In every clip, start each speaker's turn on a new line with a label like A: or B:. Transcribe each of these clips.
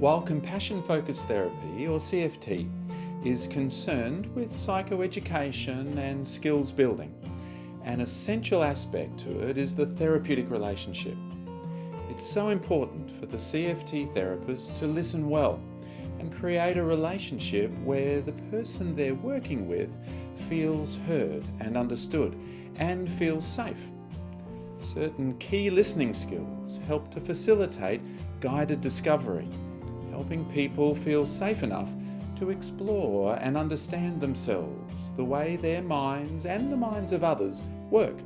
A: While compassion-focused therapy, or CFT, is concerned with psychoeducation and skills building, an essential aspect to it is the therapeutic relationship. It's so important for the CFT therapist to listen well and create a relationship where the person they're working with feels heard and understood and feels safe. Certain key listening skills help to facilitate guided discovery, helping people feel safe enough to explore and understand themselves, the way their minds and the minds of others work,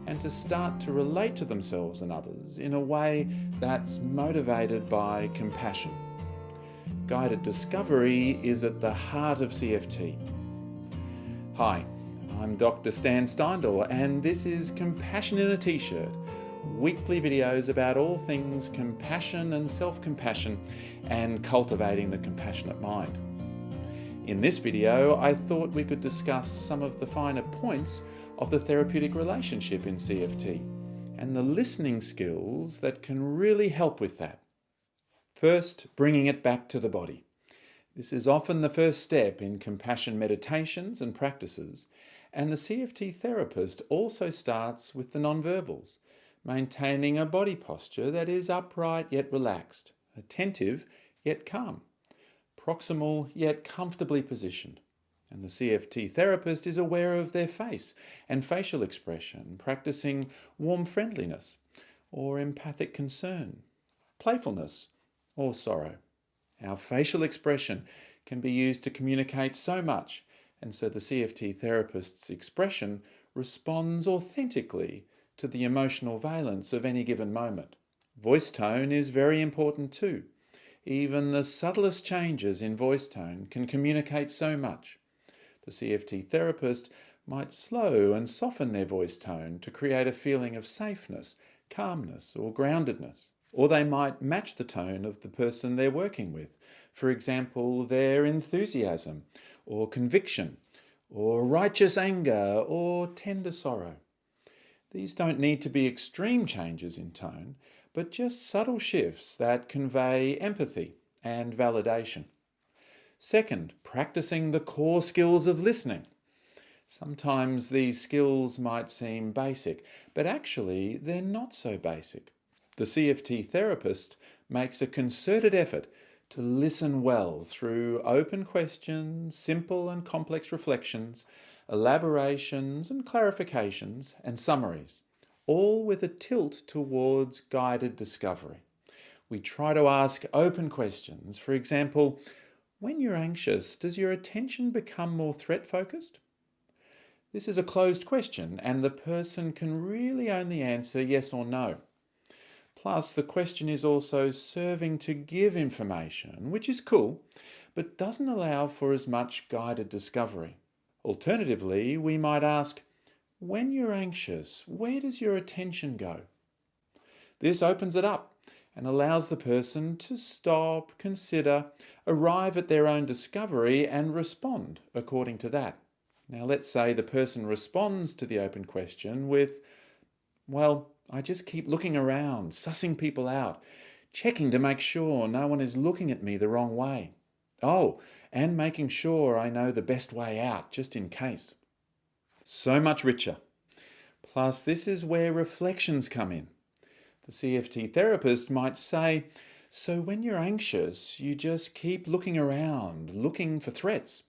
A: and to start to relate to themselves and others in a way that's motivated by compassion. Guided discovery is at the heart of CFT. Hi, I'm Dr. Stan Steindl, and this is Compassion in a T-shirt, weekly videos about all things compassion and self-compassion and cultivating the compassionate mind. In this video, I thought we could discuss some of the finer points of the therapeutic relationship in CFT and the listening skills that can really help with that. First, bringing it back to the body. This is often the first step in compassion meditations and practices, and the CFT therapist also starts with the nonverbals, maintaining a body posture that is upright yet relaxed, attentive yet calm, proximal yet comfortably positioned. And the CFT therapist is aware of their face and facial expression, practicing warm friendliness or empathic concern, playfulness or sorrow. Our facial expression can be used to communicate so much, and so the CFT therapist's expression responds authentically to the emotional valence of any given moment. Voice tone is very important too. Even the subtlest changes in voice tone can communicate so much. The CFT therapist might slow and soften their voice tone to create a feeling of safeness, calmness, or groundedness. Or they might match the tone of the person they're working with. For example, their enthusiasm, or conviction, or righteous anger, or tender sorrow. These don't need to be extreme changes in tone, but just subtle shifts that convey empathy and validation. Second, practicing the core skills of listening. Sometimes these skills might seem basic, but actually they're not so basic. The CFT therapist makes a concerted effort to listen well through open questions, simple and complex reflections, elaborations and clarifications, and summaries, all with a tilt towards guided discovery. We try to ask open questions. For example, when you're anxious, does your attention become more threat-focused? This is a closed question, and the person can really only answer yes or no. Plus, the question is also serving to give information, which is cool, but doesn't allow for as much guided discovery. Alternatively, we might ask, when you're anxious, where does your attention go? This opens it up and allows the person to stop, consider, arrive at their own discovery and respond according to that. Now, let's say the person responds to the open question with, well, I just keep looking around, sussing people out, checking to make sure no one is looking at me the wrong way. Oh, and making sure I know the best way out, just in case. So much richer. Plus, this is where reflections come in. The CFT therapist might say, so when you're anxious, you just keep looking around, looking for threats,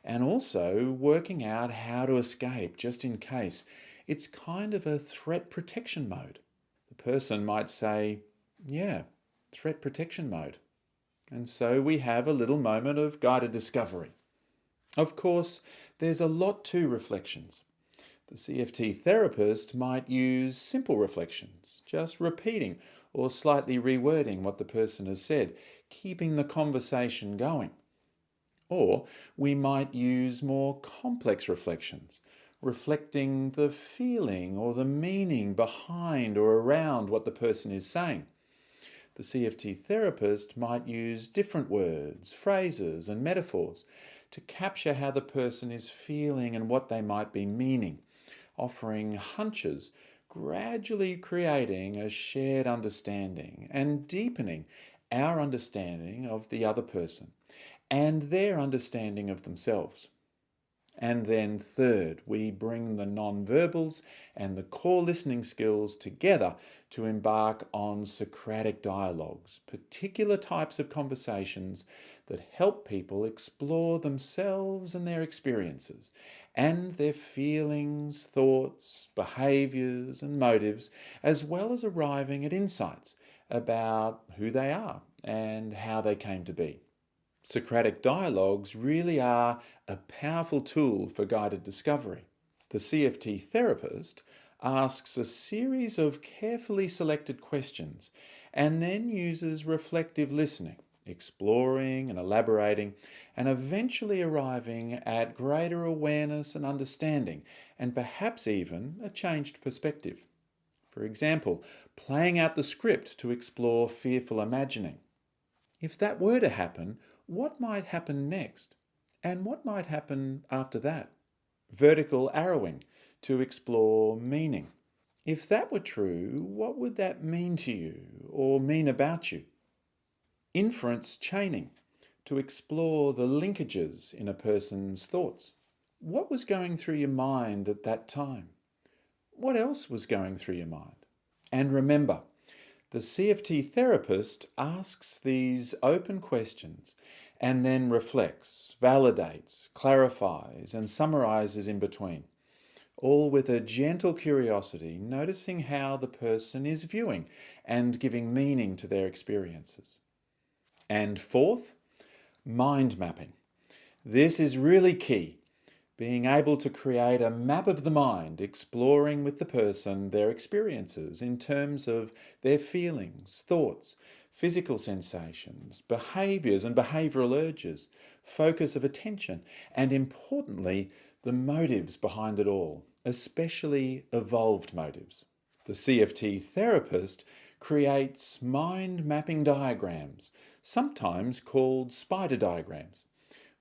A: and also working out how to escape, just in case. It's kind of a threat protection mode. The person might say, yeah, threat protection mode. And so we have a little moment of guided discovery. Of course, there's a lot to reflections. The CFT therapist might use simple reflections, just repeating or slightly rewording what the person has said, keeping the conversation going. Or we might use more complex reflections, reflecting the feeling or the meaning behind or around what the person is saying. The CFT therapist might use different words, phrases, and metaphors to capture how the person is feeling and what they might be meaning, offering hunches, gradually creating a shared understanding and deepening our understanding of the other person and their understanding of themselves. And then third, we bring the non-verbals and the core listening skills together to embark on Socratic dialogues, particular types of conversations that help people explore themselves and their experiences, and their feelings, thoughts, behaviours and motives, as well as arriving at insights about who they are and how they came to be. Socratic dialogues really are a powerful tool for guided discovery. The CFT therapist asks a series of carefully selected questions and then uses reflective listening, exploring and elaborating, and eventually arriving at greater awareness and understanding, and perhaps even a changed perspective. For example, playing out the script to explore fearful imagining. If that were to happen, what might happen next? And what might happen after that? Vertical arrowing to explore meaning. If that were true, what would that mean to you or mean about you? Inference chaining to explore the linkages in a person's thoughts. What was going through your mind at that time? What else was going through your mind? And remember, the CFT therapist asks these open questions and then reflects, validates, clarifies, and summarises in between, all with a gentle curiosity, noticing how the person is viewing and giving meaning to their experiences. And fourth, mind mapping. This is really key. Being able to create a map of the mind, exploring with the person their experiences in terms of their feelings, thoughts, physical sensations, behaviours and behavioural urges, focus of attention, and importantly, the motives behind it all, especially evolved motives. The CFT therapist creates mind mapping diagrams, sometimes called spider diagrams,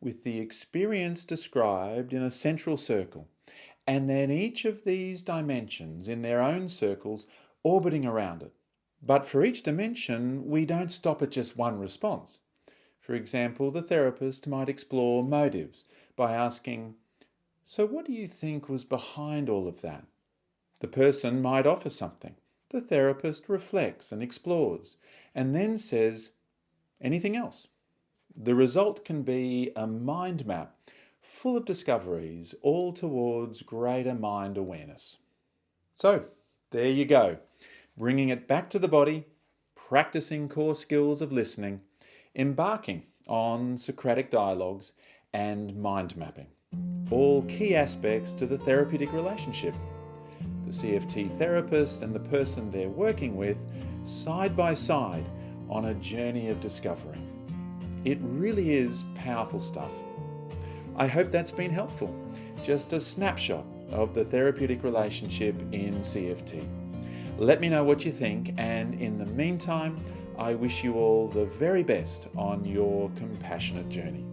A: with the experience described in a central circle, and then each of these dimensions in their own circles orbiting around it. But for each dimension, we don't stop at just one response. For example, the therapist might explore motives by asking, "So what do you think was behind all of that?" The person might offer something. The therapist reflects and explores, and then says, "Anything else?" The result can be a mind map full of discoveries, all towards greater mind awareness. So, there you go, bringing it back to the body, practicing core skills of listening, embarking on Socratic dialogues, and mind mapping. All key aspects to the therapeutic relationship. The CFT therapist and the person they're working with, side by side, on a journey of discovery. It really is powerful stuff. I hope that's been helpful. Just a snapshot of the therapeutic relationship in CFT. Let me know what you think, and in the meantime, I wish you all the very best on your compassionate journey.